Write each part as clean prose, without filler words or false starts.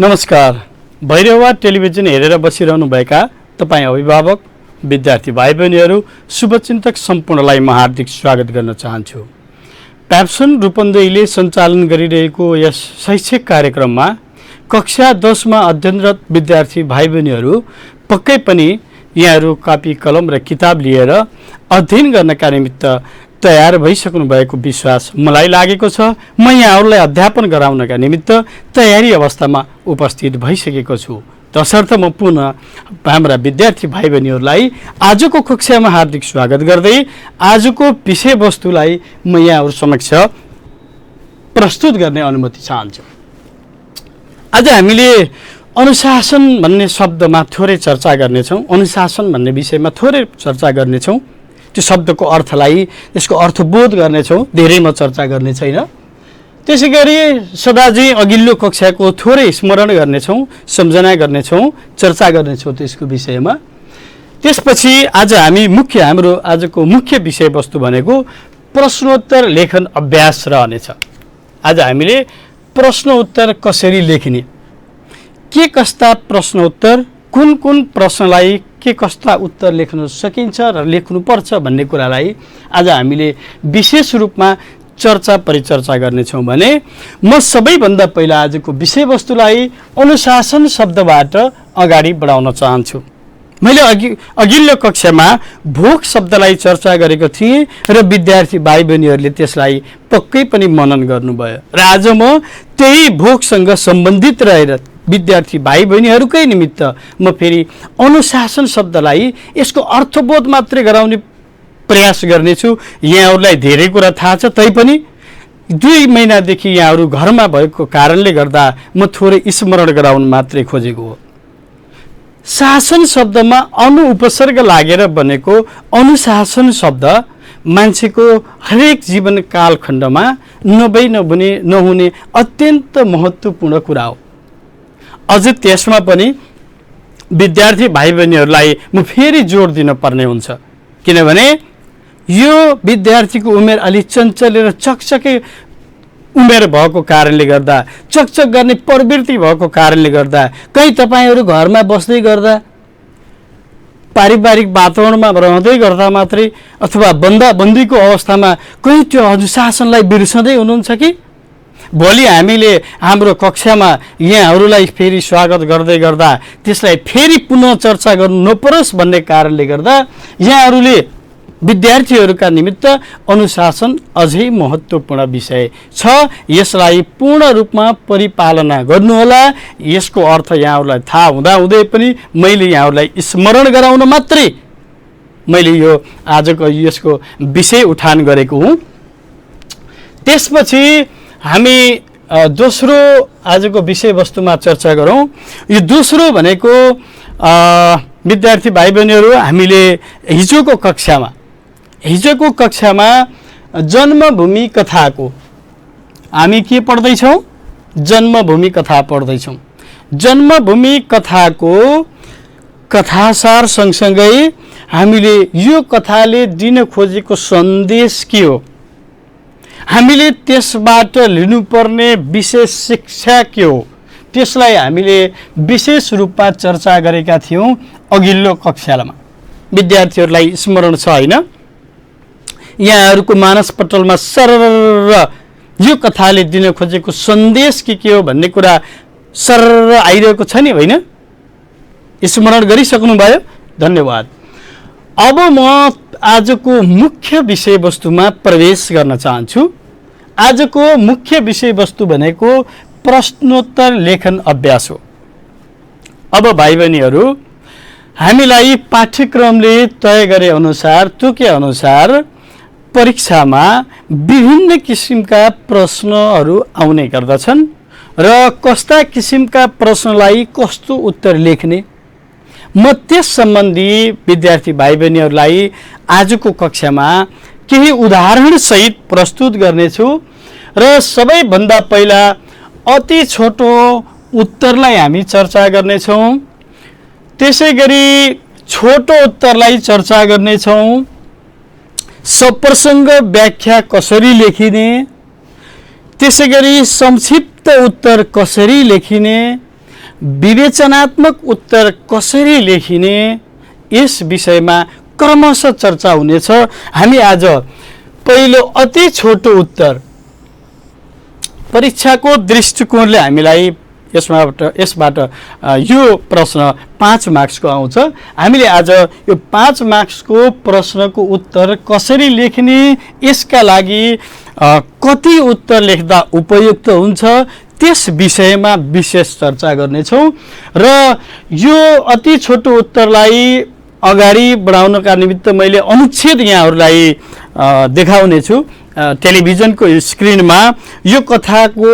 नमस्कार। भैरवा टेलिभिजन हेरेर बसिरहनुभएका तपाईँ अभिभावक, विद्यार्थी भाइ बहिनीहरू, शुभचिन्तक सम्पूर्णलाई म हार्दिक स्वागत गर्न चाहन्छु। प्याप्सन रूपन्देहीले सञ्चालन गरिरहेको यस शैक्षिक कार्यक्रममा कक्षा 10 मा अध्ययनरत विद्यार्थी भाइ बहिनीहरू पक्कै पनि यहाँहरू कपी कलम र किताब लिएर अध्ययन गर्नका निमित्त तयार भइसक्नु भएको विश्वास मलाई लागेको छ। म यहाँहरूलाई अध्यापन गराउनका निमित्त तयारी अवस्थामा उपस्थित भइसकेको छु। तसर्थ म पुनः हाम्रा विद्यार्थी भाइ बहिनीहरूलाई आजको कक्षामा हार्दिक स्वागत गर्दै आजको विषयवस्तुलाई म यहाँहरू समक्ष प्रस्तुत गर्ने अनुमति चाहन्छु। आज हामीले अनुशासन भन्ने शब्दमा थोरै चर्चा गर्नेछौँ। अनुशासन भन्ने विषयमा थोरै चर्चा गर्नेछौँ। त्यो शब्दको अर्थलाई, यसको अर्थबोध गर्नेछौँ। धेरै म चर्चा गर्ने छैन। त्यसै गरी सदाजी अघिल्लो कक्षाको थोरै स्मरण गर्नेछौँ, सम्झना गर्नेछौँ, चर्चा गर्नेछौँ त्यसको विषयमा। त्यसपछि आज हामी हाम्रो आजको मुख्य विषयवस्तु भनेको प्रश्नोत्तर लेखन अभ्यास रहनेछ। आज हामीले प्रश्नोत्तर कसरी लेखिने, के कस्ता प्रश्नोत्तर, कुन कुन प्रश्नलाई के कस्ता उत्तर लेख्न सकिन्छ र लेख्नुपर्छ भन्ने कुरालाई आज हामीले विशेष रूपमा चर्चा परिचर्चा गर्नेछौँ भने म सबैभन्दा पहिला आजको विषयवस्तुलाई अनुशासन शब्दबाट अगाडि बढाउन चाहन्छु। मैले अघिल्लो कक्षामा भोक शब्दलाई चर्चा गरेको थिएँ र विद्यार्थी भाइ बहिनीहरूले त्यसलाई पक्कै पनि मनन गर्नुभयो र आज म त्यही भोकसँग सम्बन्धित रहेर विद्यार्थी भाइ बहिनीहरूकै निमित्त म फेरि अनुशासन शब्दलाई यसको अर्थबोध मात्रै गराउने प्रयास गर्नेछु। यहाँहरूलाई धेरै कुरा थाहा छ, तैपनि 2 महिनादेखि यहाँहरू घरमा भएको कारणले गर्दा म थोरै स्मरण गराउन मात्रै खोजेको हो। शासन शब्दमा अनु उपसर्ग लागेर बनेको अनुशासन शब्द मान्छेको हरेक जीवन कालखण्डमा नहुने अत्यन्त महत्त्वपूर्ण कुरा हो। अझ त्यसमा पनि विद्यार्थी भाइ बहिनीहरूलाई म फेरि जोड दिन पर्ने हुन्छ, किनभने यो विद्यार्थीको उमेर अलि चञ्चल र चकचके उमेर भएको कारणले गर्दा, चकचक गर्ने प्रवृत्ति भएको कारणले गर्दा, कहीँ तपाईँहरू घरमा बस्दै गर्दा, पारिवारिक वातावरणमा रहँदै गर्दा मात्रै अथवा बन्दाबन्दीको अवस्थामा कहीँ त्यो अनुशासनलाई बिर्सँदै हुनुहुन्छ कि भोलि हामीले हाम्रो कक्षामा यहाँहरूलाई फेरि स्वागत गर्दै गर्दा त्यसलाई फेरि पुनः चर्चा गर्नु नपरोस् भन्ने कारणले गर्दा यहाँहरूले विद्यार्थीहरूका निमित्त अनुशासन अझै महत्त्वपूर्ण विषय छ। यसलाई पूर्ण रूपमा परिपालना गर्नुहोला। यसको अर्थ यहाँहरूलाई थाहा हुँदाहुँदै पनि मैले यहाँहरूलाई स्मरण गराउन मात्रै मैले यो आजको यसको विषय उठान गरेको हुँ। त्यसपछि हामी दोस्रो आजको विषयवस्तुमा चर्चा गरौँ। यो दोस्रो भनेको विद्यार्थी भाइ बहिनीहरू, हामीले हिजोको कक्षामा जन्मभूमि कथाको हामी के पढ्दैछौँ? जन्मभूमि कथा पढ्दैछौँ। जन्मभूमि कथाको कथासार सँगसँगै हामीले यो कथाले दिन खोजेको सन्देश के हो, हामीले त्यसबाट लिनुपर्ने विशेष शिक्षा के हो, त्यसलाई हामीले विशेष रूपमा चर्चा गरेका थियौँ अघिल्लो कक्षामा। विद्यार्थीहरूलाई स्मरण छ होइन? यहाँहरूको मानसपटलमा सरर यो कथाले दिन खोजेको सन्देश के हो भन्ने कुरा सरर आइरहेको छ नि, होइन? स्मरण गरिसक्नुभयो? धन्यवाद। अब म आजको मुख्य विषयवस्तुमा प्रवेश गर्न चाहन्छु। आजको मुख्य विषयवस्तु भनेको प्रश्नोत्तर लेखन अभ्यास हो। अब भाइ बहिनीहरू, हामीलाई पाठ्यक्रमले तय गरे अनुसार, तोके अनुसार परीक्षामा विभिन्न किसिमका प्रश्नहरू आउने गर्दछन् र कस्ता किसिमका प्रश्नलाई कस्तो उत्तर लेख्ने, म त्यस सम्बन्धी विद्यार्थी भाइ बहिनीहरूलाई आजको कक्षामा केही उदाहरणसहित प्रस्तुत गर्नेछु र सबैभन्दा पहिला अति छोटो उत्तरलाई हामी चर्चा गर्नेछौँ। त्यसै गरी छोटो उत्तरलाई चर्चा गर्नेछौँ। सप्रसङ्ग व्याख्या कसरी लेखिने, त्यसै गरी संक्षिप्त उत्तर कसरी लेखिने, विवेचनात्मक उत्तर कसरी लेखिने यस विषयमा क्रमशः चर्चा हुनेछ। हामी आज पहिलो अति छोटो उत्तर परीक्षाको दृष्टिकोणले हामीलाई यसबाट यो प्रश्न 5 मार्क्सको आउँछ। हामीले आज यो 5 मार्क्सको प्रश्नको उत्तर कसरी लेख्ने, यसका लागि कति उत्तर लेख्दा उपयुक्त हुन्छ त्यस विषयमा विशेष चर्चा गर्नेछौँ। र यो अति छोटो उत्तरलाई अगाडि बढाउनका निमित्त मैले अनुच्छेद यहाँहरूलाई देखाउनेछु। टेलिभिजनको स्क्रिनमा यो कथाको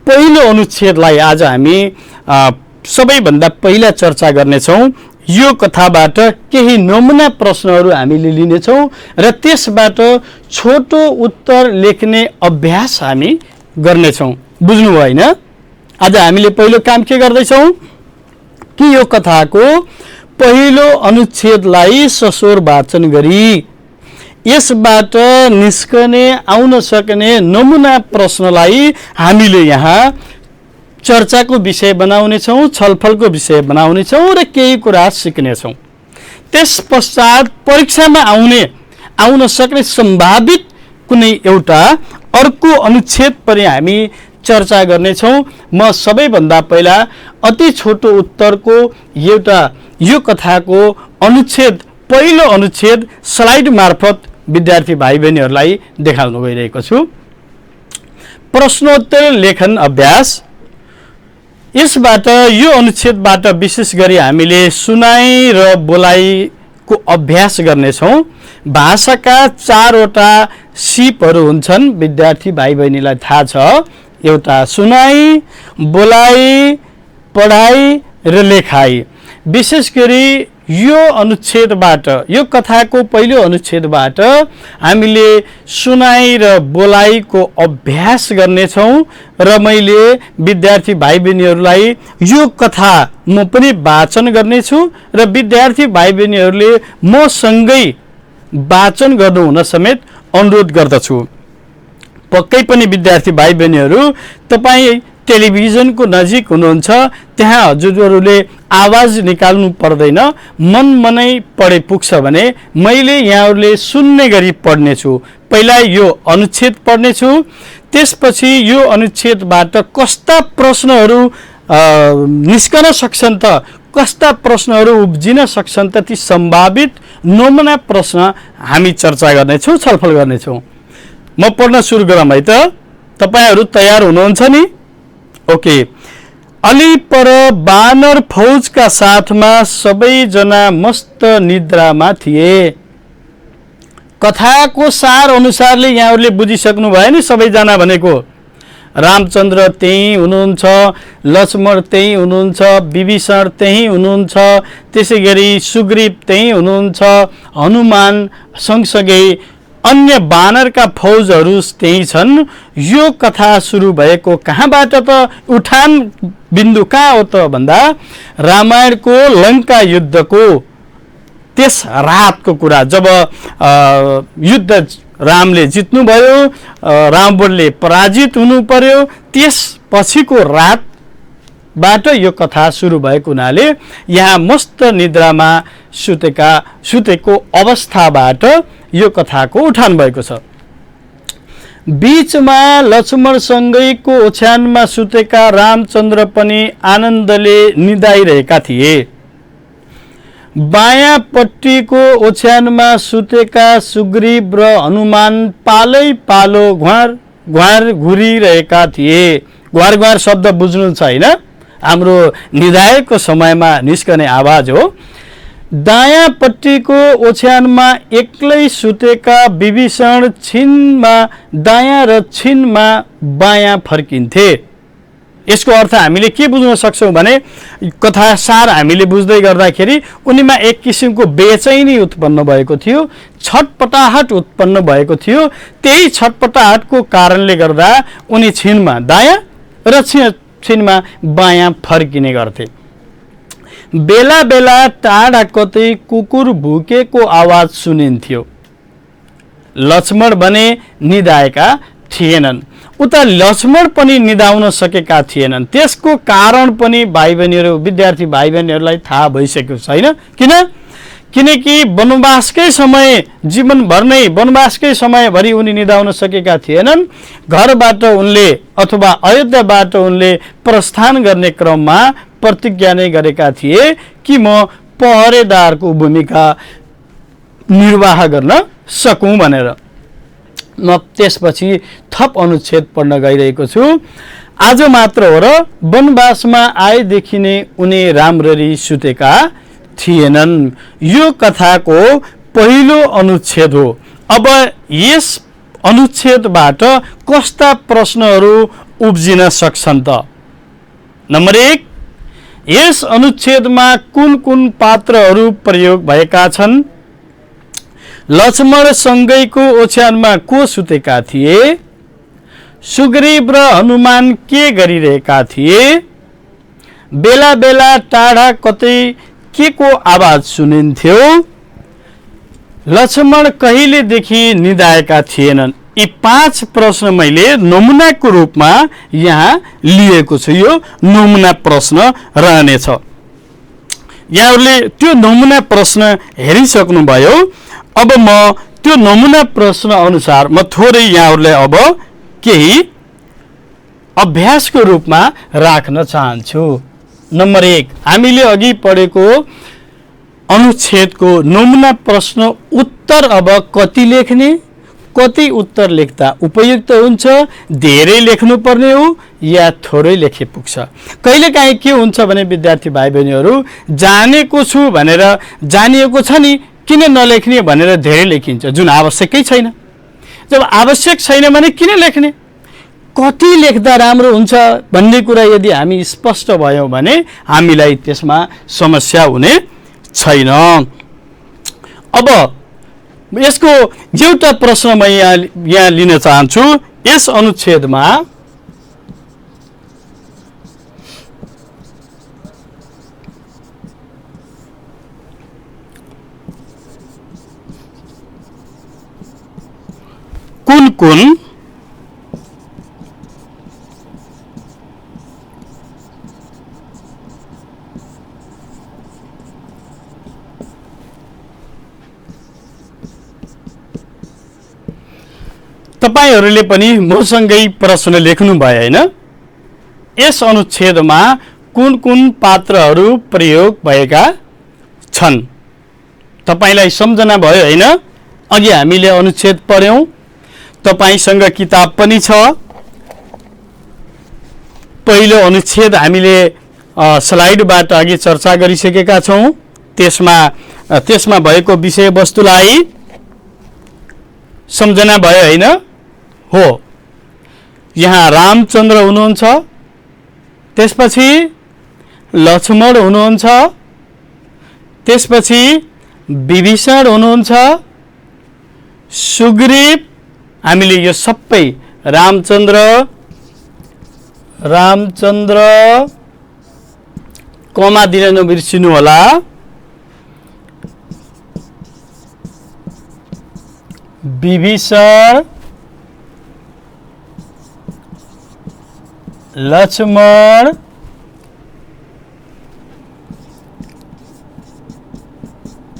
पहिलो अनुच्छेदलाई आज हामी सबैभन्दा पहिला चर्चा गर्नेछौँ। यो कथाबाट केही नमुना प्रश्नहरू हामीले लिनेछौँ र त्यसबाट छोटो उत्तर लेख्ने अभ्यास हामी गर्नेछौँ। बुझ्नुभयो हैन? आज हामीले पहिलो काम के गर्दैछौँ कि यो कथाको पहिलो अनुच्छेदलाई सशोर वाचन गरी यसबाट निस्कने आउन सक्ने नमुना प्रश्नलाई हामीले यहाँ चर्चाको विषय बनाउनेछौँ, छलफलको विषय बनाउनेछौँ र केही कुरा सिक्नेछौँ। त्यस पश्चात परीक्षामा आउन सक्ने सम्भावित कुनै एउटा अर्को अनुच्छेद पनि हामी चर्चा गर्नेछौँ। म सबैभन्दा पहिला अति छोटो उत्तरको यो कथाको अनुच्छेद पहिलो अनुच्छेद स्लाइड मार्फत विद्यार्थी भाइ बहिनीहरूलाई देखाउन गइरहेको छु। प्रश्नोत्तर लेखन अभ्यास। यसबाट यो अनुच्छेदबाट विशेष गरी हामीले सुनाइ र बोलाइको अभ्यास गर्नेछौँ। भाषाका 4 वटा सिपहरू हुन्छन्, विद्यार्थी भाइ बहिनीलाई थाहा छ। एउटा सुनाइ, बोलाइ, पढाइ र लेखाइ। विशेष गरी यो अनुच्छेदबाट, यो कथाको पहिलो अनुच्छेदबाट हामीले सुनाइ र बोलाइको अभ्यास गर्नेछौँ र मैले विद्यार्थी भाइ बहिनीहरूलाई यो कथा म पनि वाचन गर्नेछु र विद्यार्थी भाइ बहिनीहरूले मसँगै वाचन गर्नु हुन समेत अनुरोध गर्दछु। पक्कै पनि विद्यार्थी भाइ बहिनीहरू तपाईँ टेलिभिजनको नजिक हुनुहुन्छ, त्यहाँ हजुरहरूले आवाज निकाल्नु पर्दैन, मनै पढे पुग्छ भने मैले यहाँहरूले सुन्ने गरी पढ्नेछु। पहिला यो अनुच्छेद पढ्नेछु, त्यसपछि यो अनुच्छेदबाट कस्ता प्रश्नहरू निस्कन सक्छन् त, कस्ता प्रश्नहरू उब्जिन सक्छन् त, ती सम्भावित नमुना प्रश्न हामी चर्चा गर्नेछौँ, छलफल गर्नेछौँ। म पढ्न सुरु गरौँ है त। तपाईहरू तयार हुनुहुन्छ नि? ओके। अलि पर बानर फौजका साथमा सबैजना मस्त निद्रामा थिए। कथाको सार अनुसारले यहाँहरूले बुझिसक्नु भयो नि सबैजना भनेको। रामचन्द्र त्यही हुनुहुन्छ, लक्ष्मण त्यही हुनुहुन्छ, विभीषण त्यही हुनुहुन्छ, त्यसै गरी सुग्रीव त्यही हुनुहुन्छ, हनुमान सँगसँगै अन्य बानरका फौजहरू त्यही छन्। यो कथा सुरु भएको कहाँबाट त, उठान बिन्दु कहाँ हो त भन्दा रामायणको लङ्का युद्धको त्यस रातको कुरा, जब युद्ध रामले जित्नुभयो, रावणले पराजित हुनु पर्यो, त्यसपछिको रातबाट यो कथा सुरु भएको हुनाले यहाँ मस्त निद्रामा सुतेको अवस्थाबाट यो कथाको उठान भएको छ। बीचमा लक्ष्मणसँगैको ओछ्यानमा सुतेका रामचन्द्र पनि आनन्दले निदाइरहेका थिए। बायाँपट्टिको ओछ्यानमा सुतेका सुग्रीव र हनुमान पालै पालो घ्वार घुरिरहेका थिए। घ्वार शब्द बुझ्नु छैन, हाम्रो निदाएको समयमा निस्कने आवाज हो। दायाँपट्टिको ओछ्यानमा एक्लै सुतेका विभीषण छिनमा दायाँ र छिनमा बायाँ फर्किन्थे। यसको अर्थ हामीले के बुझ्न सक्छौँ भने कथा सार हामीले बुझ्दै गर्दाखेरि उनीमा एक किसिमको बेचैनी उत्पन्न भएको थियो, छटपटाहट उत्पन्न भएको थियो। त्यही छटपटाहटको कारणले गर्दा उनी छिनमा दायाँ र छिनमा बायाँ फर्किने गर्थे। बेला बेला टाढा कतै कुकुर भुकेको आवाज सुनिन्थ्यो। लक्ष्मण भने निदाएका थिएनन्। उता लक्ष्मण पनि निदाउन सकेका थिएनन्। त्यसको कारण पनि भाइ बहिनीहरू, विद्यार्थी भाइ बहिनीहरूलाई थाहा भइसकेको छैन। किनकि वनवासकै समय, जीवनभर नै वनवासकै समयभरि उनी निदाउन सकेका थिएनन्। घरबाट उनले अथवा अयोध्याबाट उनले प्रस्थान गर्ने क्रममा प्रतिज्ञा नै गरेका थिए कि म पहरेदारको भूमिका निर्वाह गर्न सकूँ भनेर। म त्यसपछि थप अनुच्छेद पढ्न गइरहेको छु। आज मात्र हो र वनवासमा आएदेखि नै उनी राम्ररी सुतेका थिएनन्। यो कथाको पहिलो अनुच्छेद हो। अब यस अनुच्छेदबाट कस्ता प्रश्नहरू उब्जिन सक्छन् त? नम्बर 1, यस अनुच्छेदमा कुन कुन पात्रहरू प्रयोग भएका छन्? लक्ष्मण सँगैको ओछ्यानमा को सुतेका थिए? सुग्रीव र हनुमान के गरिरहेका थिए? बेला बेला टाढा कतै के को आवाज सुनिन्थ्यो? लक्ष्मण कहिलेदेखि निदाएका थिएनन्? यी 5 प्रश्न मैले नमुनाको रूपमा यहाँ लिएको छु। यो नमुना प्रश्न रहनेछ। यहाँहरूले त्यो नमुना प्रश्न हेरिसक्नुभयो। अब म त्यो नमुना प्रश्न अनुसार म थोरै यहाँहरूलाई अब केही अभ्यासको रूपमा राख्न चाहन्छु। नम्बर 1, हामीले अघि पढेको अनुच्छेदको नमुना प्रश्न उत्तर अब कति लेख्ने, कति उत्तर लेख्दा उपयुक्त हुन्छ, धेरै लेख्नुपर्ने हो या थोरै लेखे पुग्छ? कहिलेकाहीँ के हुन्छ भने विद्यार्थी भाइ बहिनीहरू, जानेको छु भनेर, जानिएको छ नि किन नलेख्ने भनेर धेरै लेखिन्छ, जुन आवश्यकै छैन। जब आवश्यक छैन भने किन लेख्ने? कति लेख्दा राम्रो हुन्छ भन्ने कुरा यदि हामी स्पष्ट भयौँ भने हामीलाई त्यसमा समस्या हुने छैन। अब यसको एउटा प्रश्न म यहाँ लिन चाहन्छु। यस अनुच्छेदमा कुन कुन तपाईहरूले पनि मसँगै प्रश्न लेख्नु भयो हैन? यस अनुच्छेदमा कुन कुन पात्रहरू प्रयोग भएका छन्? तपाईलाई सम्झना भयो हैन? अघि हामीले अनुच्छेद पढ्यौं। तपाईसँग किताब पनि छ। पहिलो अनुच्छेद हामीले स्लाइडबाट अघि चर्चा गरिसकेका छौं। त्यसमा भएको विषयवस्तुलाई सम्झना भयो हैन? हो। यहाँ रामचन्द्र हुनुहुन्छ, त्यसपछि लक्ष्मण हुनुहुन्छ, त्यसपछि विभीषण हुनुहुन्छ, सुग्रीव, हामीले यो सबै रामचन्द्र कमा दिन नबिर्सिनु होला, विभीषण, लक्ष्मण,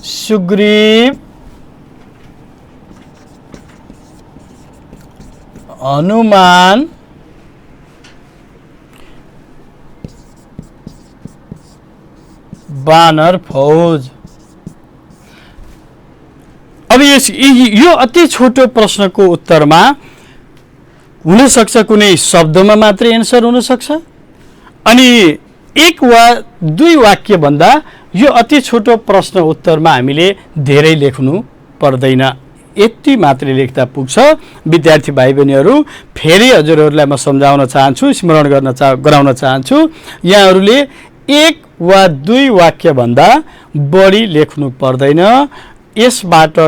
सुग्रीव, हनुमान, बानर फौज। अब यो अति छोटो प्रश्नको उत्तरमा हुन सक्छ कुनै शब्दमा मात्रै एन्सर हुन सक्छ, अनि 1 वा 2 वाक्य भन्दा यो अति छोटो प्रश्न उत्तरमा हामीले धेरै लेख्नु पर्दैन। यति मात्रै लेख्दा पुग्छ। विद्यार्थी भाइ बहिनीहरू, फेरि हजुरहरूलाई म सम्झाउन चाहन्छु, स्मरण गराउन चाहन्छु, यहाँहरूले 1 वा 2 वाक्य भन्दा बढी लेख्नु पर्दैन। यसबाट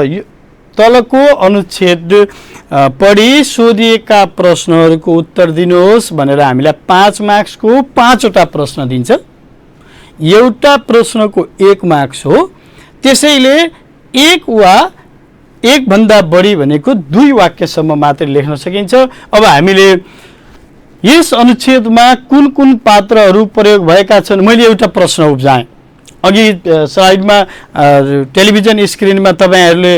तलको अनुच्छेद पढी सोधिएका प्रश्नहरूको उत्तर दिनुहोस् भनेर हामीलाई 5 मार्क्सको 5 वटा प्रश्न दिन्छ। एउटा प्रश्नको 1 मार्क्स हो। त्यसैले 1 वा 1 भन्दा बढी भनेको 2 वाक्यसम्म मात्र लेख्न सकिन्छ। अब हामीले यस अनुच्छेदमा कुन कुन पात्रहरू प्रयोग भएका छन्? मैले एउटा प्रश्न उब्जाएँ अघि स्लाइडमा, टेलिभिजन स्क्रिनमा तपाईँहरूले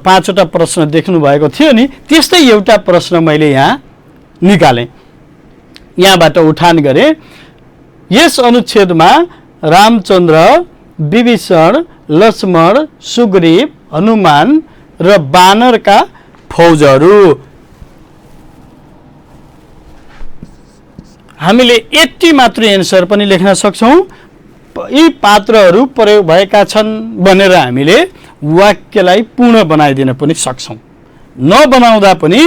5वटा प्रश्न देख्नुभएको थियो नि, त्यस्तै एउटा प्रश्न मैले यहाँ निकालेँ, यहाँबाट उठान गरेँ। यस अनुच्छेदमा रामचन्द्र, विभीषण, लक्ष्मण, सुग्रीव, हनुमान र बानरका फौजहरू, हामीले यति मात्र एन्सर पनि लेख्न सक्छौँ। यी पात्रहरू प्रयोग भएका छन् भनेर हामीले वाक्यलाई पूर्ण बनाइदिन पनि सक्छौँ, नबनाउँदा पनि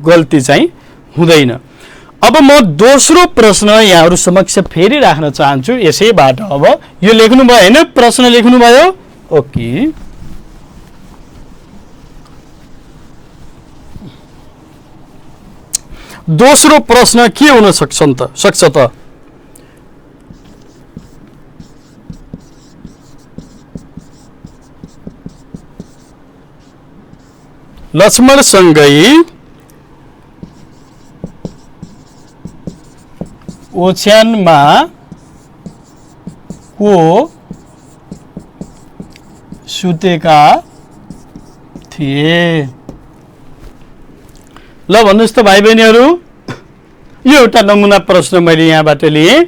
गल्ती चाहिँ हुँदैन। अब म दोस्रो प्रश्न यहाँहरू समक्ष फेरि राख्न चाहन्छु यसैबाट। अब यो लेख्नुभयो होइन, प्रश्न लेख्नुभयो? ओके, दोस्रो प्रश्न के हुन सक्छ त? लक्ष्मणसँगै ओछ्यानमा को सुतेका थिए? ल भन्नुहोस् त भाइ बहिनीहरू, यो एउटा नमुना प्रश्न मैले यहाँबाट लिएँ।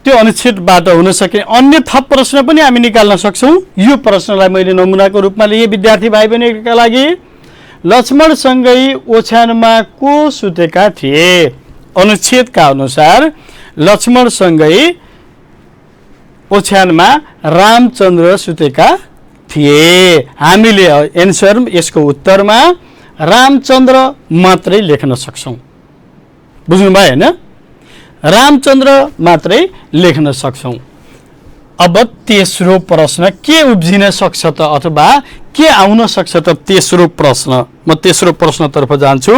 त्यो अनुच्छेदबाट हुन सके अन्य थप प्रश्न पनि हामी निकाल्न सक्छौँ। यो प्रश्नलाई मैले नमुनाको रूपमा लिएँ विद्यार्थी भाइ बहिनीका लागि। लक्ष्मणसँगै ओछ्यानमा को सुतेका थिए? अनुच्छेदका अनुसार लक्ष्मणसँगै ओछ्यानमा रामचन्द्र सुतेका थिए। हामीले एन्सर यसको उत्तरमा रामचन्द्र मात्रै लेख्न सक्छौँ। बुझ्नुभयो होइन? रामचन्द्र मात्रै लेख्न सक्छौँ। अब तेस्रो प्रश्न के उब्जिन सक्छ त, अथवा के आउन सक्छ त? तेस्रो प्रश्न, म तेस्रो प्रश्नतर्फ जान्छु।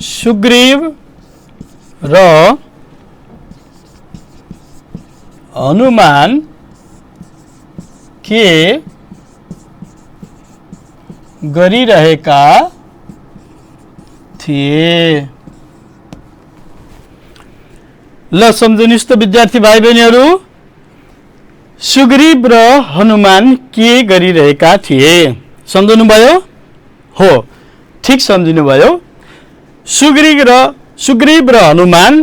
सुग्रीव र हनुमान के गरिरहेका थिए? ल सम्झनुस् त विद्यार्थी भाइ बहिनीहरू, सुग्रीव र हनुमान के गरिरहेका थिए? सम्झनु भयो? हो, ठिक सम्झिनु भयो। सुग्रीव र हनुमान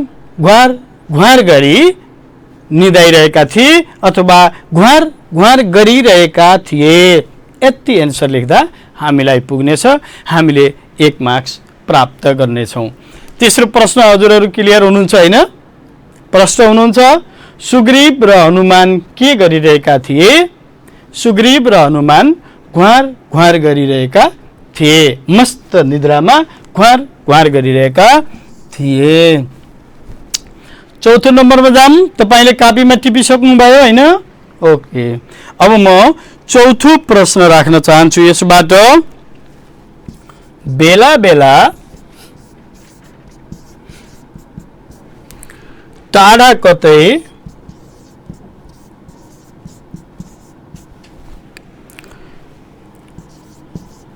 घुवार गरी निदाइरहेका थिए अथवा घुवार गरिरहेका थिए। यति एन्सर लेख्दा हामीलाई पुग्नेछ, हामीले 1 मार्क्स प्राप्त गर्नेछौँ। तेस्रो प्रश्न हजुरहरू क्लियर हुनुहुन्छ होइन? प्रश्न हुनुहुन्छ, सुग्रीव र हनुमान के गरिरहेका थिए? सुग्रीव र हनुमान घुवार गरिरहेका थिए, मस्त निद्रामा घुवार गरिरहेका थिए। चौथो नम्बरमा जाम। तपाईले कापीमा टिपिसक्नुभयो होइन? ओके, अब म चौथो प्रश्न राख्न चाहन्छु यसबाट। बेला बेला टाढा कतै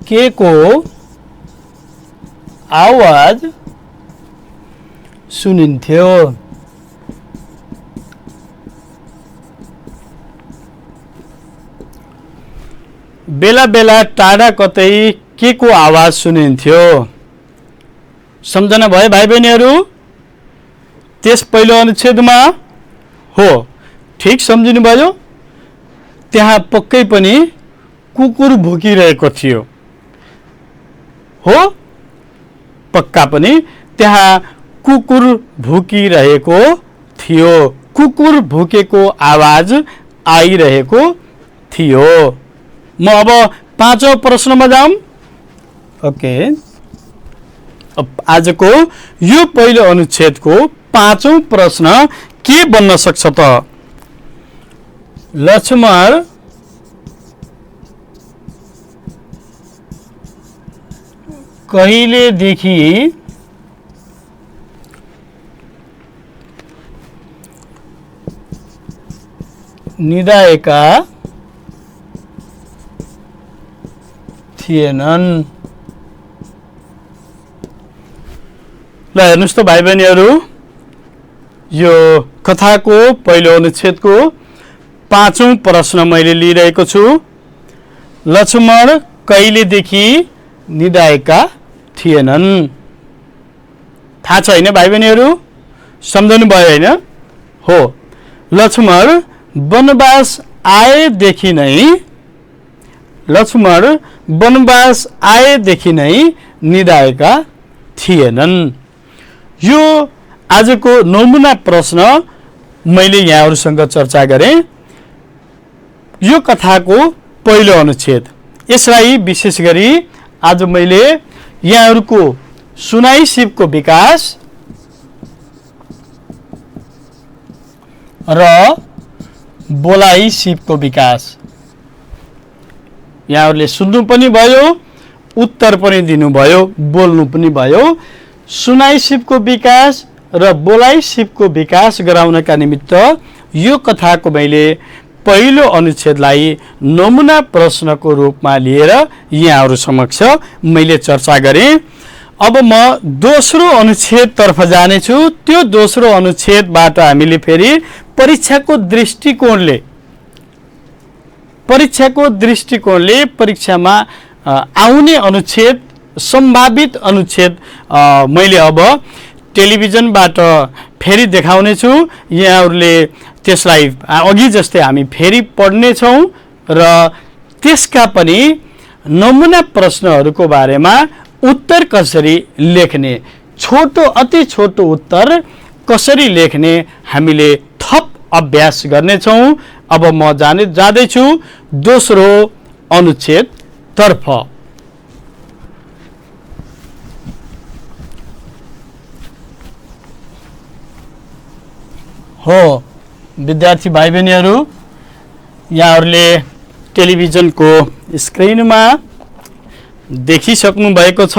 के को आवाज सुनिन्थ्यो? बेला बेला टाढा कतै के को आवाज सुनिन्थ्यो? सम्झना भयो भाइ बहिनीहरू? त्यस पहिलो अनुच्छेदमा हो, ठिक सम्झिनु भयो। त्यहाँ पक्कै पनि कुकुर भुकिरहेको थियो। हो, पक्का पनि त्यहाँ कुकुर भुकिरहेको थियो। कुकुर भुकेको आवाज आइरहेको थियो। म अब 5औं प्रश्नमा जाऊँ। ओके, अब आजको यो पहिलो अनुच्छेदको 5औं प्रश्न के बन्न सक्छ त? लक्ष्मण कहिलेदेखि निदाएका थिएनन्? ल हेर्नुस् त भाइ बहिनीहरू, यो कथाको पहिलो अनुच्छेदको 5औं प्रश्न मैले लिइरहेको छु। लक्ष्मण कहिलेदेखि निदाएका थिएनन्? थाहा छ हैन भाइ बहिनीहरू? सम्झनु भयो हैन? हो, लक्ष्मण वनवास आएदेखि नै निदाएका थिएनन्। यो आजको नमुना प्रश्न मैले यहाँहरुसँग चर्चा गरेँ। यो कथाको पहिलो अनुच्छेद, यसलाई विशेष गरी आज मैले यहाँहरुको सुनाई सिपको विकास र बोलाइ सिपको विकास, यहाँहरुले सुन्नु पनि भयो, उत्तर पनि दिनुभयो, बोल्नु पनि भयो। सुनाई सिपको विकास र बोलाइ सिपको विकास गराउनका निमित्त यो कथाको मैले पहिलो अनुच्छेदलाई नमुना प्रश्नको रूपमा लिएर यहाँहरु समक्ष मैले चर्चा गरेँ। अब म दोस्रो अनुच्छेदतर्फ जानेछु। त्यो दोस्रो अनुच्छेदबाट हामीले फेरि परीक्षाको दृष्टिकोणले परीक्षामा आउने अनुच्छेद, सम्भावित अनुच्छेद मैले अब टेलिभिजनबाट फेरि देखाउने छु। यहाँहरुले त्यसलाई अघि जस्तै हामी फेरि पढ्ने छौं र त्यसका पनि नमुना प्रश्नहरूको बारेमा उत्तर कसरी लेख्ने, अति छोटो उत्तर कसरी लेख्ने हामीले थप अभ्यास गर्ने छौं। अब म जाँदैछु दोस्रो अनुच्छेद तर्फ। हो विद्यार्थी भाइ बहिनीहरू, यहाँहरुले टेलिभिजनको स्क्रिनमा देखिसक्नु भएको छ।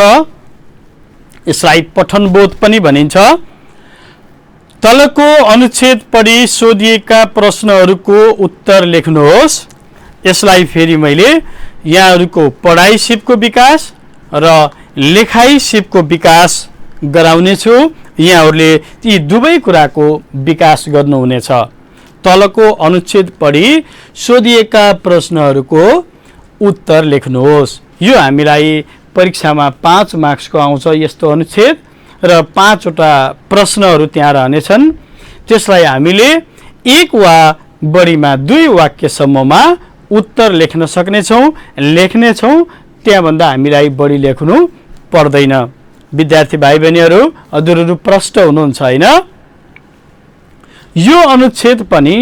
यसलाई पठनबोध पनि भनिन्छ। तलको अनुच्छेद पढी सोधिएका प्रश्नहरूको उत्तर लेख्नुहोस्। यसलाई फेरि मैले यहाँहरुको पढाइ सिपको विकास र लेखाइ सिपको विकास गराउने छु। यहाँहरुले ती दुवै कुराको विकास गर्नुहुनेछ। तलको अनुच्छेद पढी सोधिएका प्रश्नहरूको उत्तर लेख्नुहोस्। यो हामीलाई परीक्षामा 5 मार्क्सको आउँछ यस्तो अनुच्छेद र 5 वटा प्रश्नहरू त्यहाँ रहनेछन्। त्यसलाई हामीले 1 वा बढीमा 2 वाक्यसम्ममा उत्तर लेख्न सक्नेछौँ, लेख्नेछौँ। त्यहाँभन्दा हामीलाई बढी लेख्नु पर्दैन। विद्यार्थी भाइ बहिनीहरू, हजुरहरू प्रष्ट हुनुहुन्छ हैन? यो अनुच्छेद पनि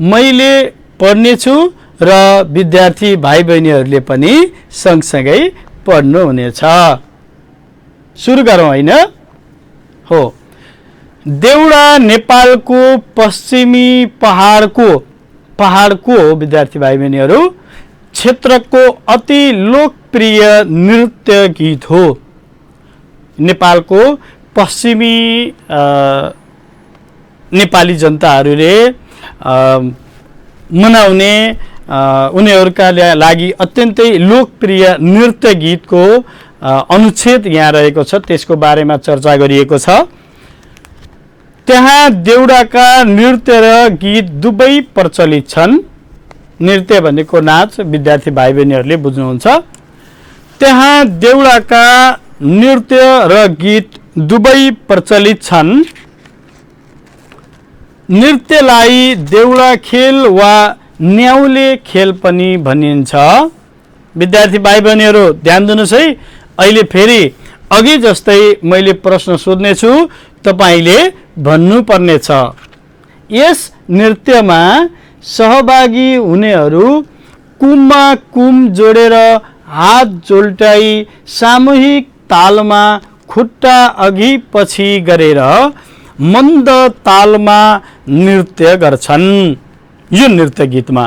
मैले पढ्नेछु र विद्यार्थी भाइ बहिनीहरूले पनि सँगसँगै पढ्नु हुनेछ। सुरु गरौँ हैन? हो, देउडा नेपालको पश्चिमी पहाडको विद्यार्थी भाइ बहिनीहरू क्षेत्रको अति लोकप्रिय नृत्य गीत हो। नेपालको पश्चिमी नेपाली जनताहरूले मनाउने उनीहरूका लागि अत्यन्तै लोकप्रिय नृत्य गीतको अनुच्छेद यहाँ रहेको छ। त्यसको बारेमा चर्चा गरिएको छ। त्यहाँ देउडाका नृत्य र गीत दुवै प्रचलित छन्। नृत्य भनेको नाच, विद्यार्थी भाइ बहिनीहरूले बुझ्नुहुन्छ। त्यहाँ देउडाका नृत्य र गीत दुवै प्रचलित छन्। नृत्यलाई देउडा खेल वा न्याउले खेल पनि भनिन्छ। विद्यार्थी भाइ बहिनीहरू ध्यान दिनुहोस् है। अहिले फेरि अघि जस्तै मैले प्रश्न सोध्ने छु, तपाईले भन्नु पर्ने छ। यस नृत्यमा सहभागी हुनेहरू कुममा कुम जोडेर हात जोल्टाई सामूहिक तालमा खुट्टा अघि पछि गरेर मन्द तालमा नृत्य गर्छन्। यो नृत्य गीतमा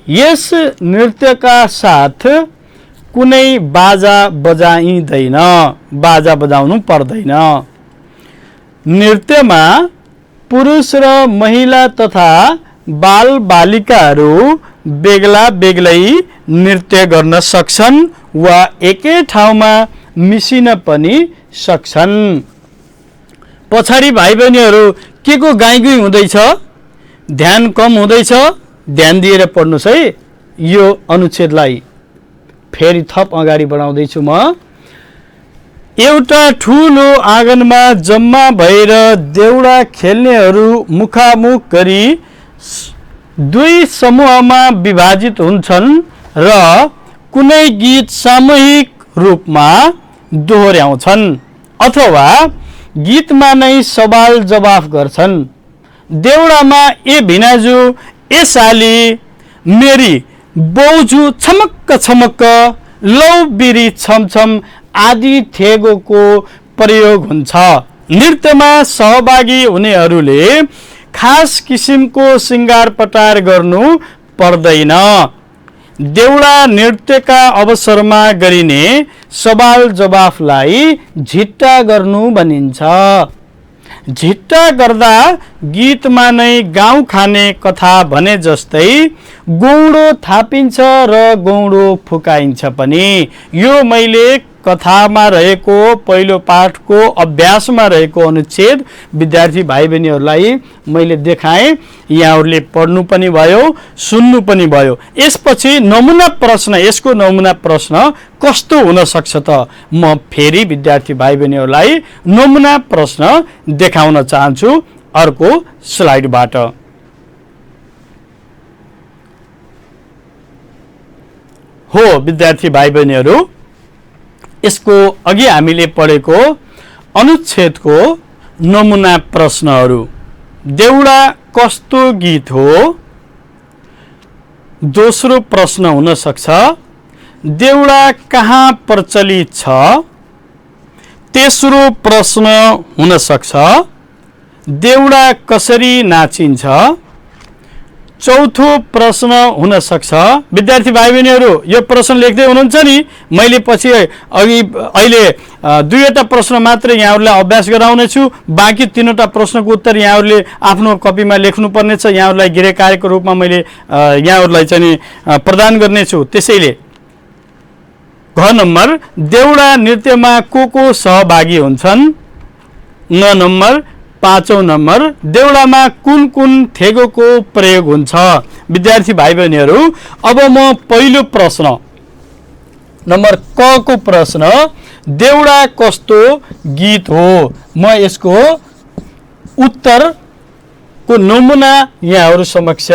यस नृत्यका साथ कुनै बाजा बजाइँदैन, बाजा बजाउनु पर्दैन। नृत्यमा पुरुष र महिला तथा बाल बालिकाहरू बेग्ला बेग्लै नृत्य गर्न सक्छन् वा एकै ठाउँमा मिसिन पनि सक्छन्। पछाडि भाइ बहिनीहरू के को गाईगुई हुँदैछ, ध्यान कम हुँदैछ, ध्यान दिएर पढ्नुहोस् है। यो अनुच्छेदलाई फेरि थप अगाडि बढाउँदैछु म। एउटा ठुलो आँगनमा जम्मा भएर देउडा खेल्नेहरू मुखामुख गरी दुई समूहमा विभाजित हुन्छन् र कुनै गीत सामूहिक रूपमा दोहोर्याउँछन् अथवा गीतमा नै सवाल जवाफ गर्छन्। देउडामा ए भिनाजु, ए साली, मेरी बौजू, छमक्क छमक्क, लौ बिरी छमछम आदि थेगोको प्रयोग हुन्छ। नृत्यमा सहभागी हुनेहरूले खास किसिमको सिंगार पटार गर्नु पर्दैन। देउडा नृत्यका अवसरमा गरिने सवाल जवाफलाई झिट्टा गर्नु भनिन्छ। झिट्टा गर्दा गीतमा नै गाउँ खाने कथा भने जस्तै गौडो थापिन्छ र गौडो फुकाइन्छ पनि। यो मैले कथामा रहेको पहिलो पाठको अभ्यासमा रहेको अनुच्छेद विद्यार्थी भाइ बहिनीहरूलाई मैले देखाएँ। यहाँहरूले पढ्नु पनि भयो, सुन्नु पनि भयो। यसपछि नमुना प्रश्न, यसको नमुना प्रश्न कस्तो हुन सक्छ त म फेरि विद्यार्थी भाइ बहिनीहरूलाई नमुना प्रश्न देखाउन चाहन्छु अर्को स्लाइडबाट। हो विद्यार्थी भाइ बहिनीहरू, यसको अघि हामीले पढेको अनुच्छेदको नमुना प्रश्नहरू। देउडा कस्तो गीत हो? दोस्रो प्रश्न हुन सक्छ देउडा कहाँ प्रचलित छ? तेस्रो प्रश्न हुन सक्छ देउडा कसरी नाचिन्छ? चौथो प्रश्न हुन सक्छ विद्यार्थी भाइ बहिनीहरू यो प्रश्न लेख्दै हुनुहुन्छ नि, मैले पछि अहिले दुईवटा प्रश्न मात्र यहाँहरूलाई अभ्यास गराउने छु। बाँकी तीनवटा प्रश्नको उत्तर यहाँहरूले आफ्नो कपीमा लेख्नुपर्ने छ। यहाँहरूलाई गृह कार्यको रूपमा मैले यहाँहरूलाई चाहिँ प्रदान गर्नेछु। त्यसैले घ नम्बर देउडा नृत्यमा को सहभागी हुन्छन्? न नम्बर पाँचौं नम्बर देउडामा कुन कुन थेगोको प्रयोग हुन्छ? विद्यार्थी भाइ बहिनीहरू अब म पहिलो प्रश्न नम्बर क को प्रश्न देउडा कस्तो गीत हो, म यसको उत्तरको नमुना यहाँहरू समक्ष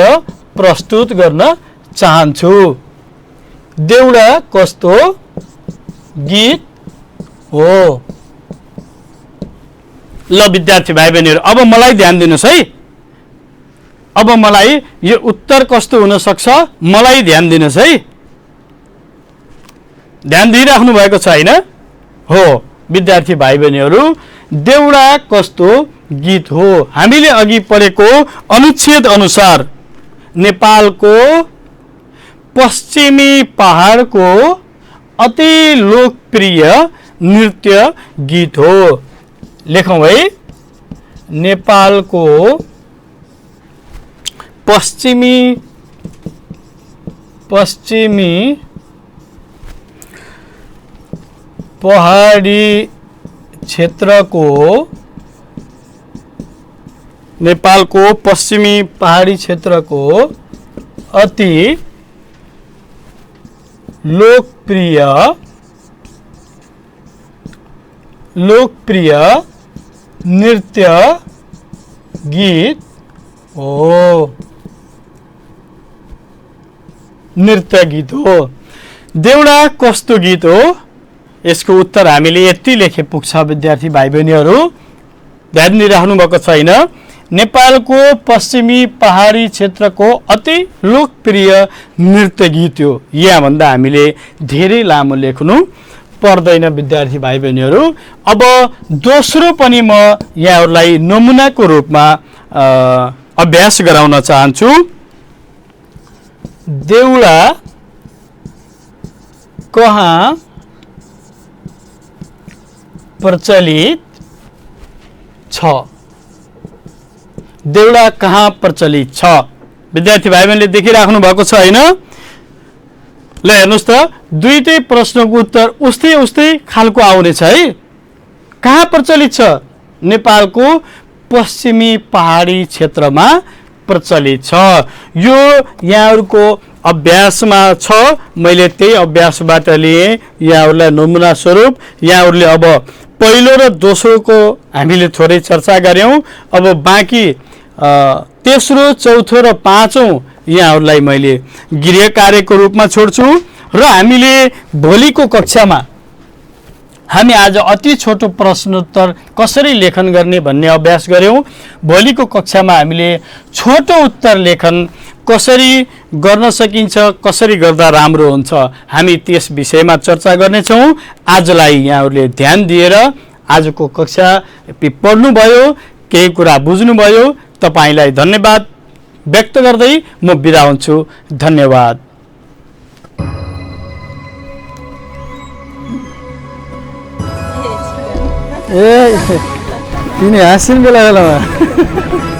प्रस्तुत गर्न चाहन्छु। देउडा कस्तो गीत हो? ल विद्यार्थी भाइ बहिनीहरू अब मलाई ध्यान दिनुहोस् है। अब मलाई यो उत्तर कस्तो हुन सक्छ मलाई ध्यान दिनुहोस् है। ध्यान दिइराख्नु भएको छ हैन? हो विद्यार्थी भाइ बहिनीहरू देउडा कस्तो गीत हो? हामीले अघि पढेको अनुच्छेद अनुसार नेपालको पश्चिमी पहाडको अति लोकप्रिय नृत्य गीत हो। लेखौं है, नेपालको पश्चिमी पहाडी क्षेत्रको नेपालको पश्चिमी पहाडी क्षेत्रको अति लोकप्रिय नृत्य गीत हो। नृत्य गीत हो। देउडा कस्तो गीत हो? यसको उत्तर हामीले यति लेखे पुग्छ विद्यार्थी भाइ बहिनीहरू। ध्यान दिइराख्नु भएको छैन? नेपालको पश्चिमी पहाडी क्षेत्रको अति लोकप्रिय नृत्य गीत हो। यहाँ भन्दा हामीले धेरै लामो लेख्नु पर्दैन विद्यार्थी भाइ बहिनीहरू। अब दोस्रो पनि म यहाँहरूलाई नमुनाको रूपमा अभ्यास गराउन चाहन्छु। देउडा कहाँ प्रचलित छ? देउडा कहाँ प्रचलित छ? विद्यार्थी भाइ बहिनीले देखिराख्नु भएको छ हैन? ल हेर्नुहोस् त दुईटै प्रश्नको उत्तर उस्तै उस्तै खालको आउनेछ है। कहाँ प्रचलित छ? नेपालको पश्चिमी पहाडी क्षेत्रमा प्रचलित छ। यो यहाँहरूको अभ्यासमा छ, मैले त्यही अभ्यासबाट लिएँ यहाँहरूलाई नमुना स्वरूप। यहाँहरूले अब पहिलो र दोस्रोको हामीले थोरै चर्चा गऱ्यौँ, अब बाँकी तेस्रो, चौथो र पाँचौँ यहाँहरूलाई मैले गृह कार्यको रूपमा छोड्छु र हामीले भोलिको कक्षामा हामी आज अति छोटो प्रश्नोत्तर कसरी लेखन गर्ने भन्ने अभ्यास गऱ्यौँ। भोलिको कक्षामा हामीले छोटो उत्तर लेखन कसरी गर्न सकिन्छ, कसरी गर्दा राम्रो हुन्छ, हामी त्यस विषयमा चर्चा गर्नेछौँ। आजलाई यहाँहरूले ध्यान दिएर आजको कक्षा पढ्नुभयो, केही कुरा बुझ्नुभयो, तपाईँलाई धन्यवाद व्यक्त गर्दै म बिदा हुन्छु। धन्यवाद। ए तिनी हाँसिन् बेला बेलामा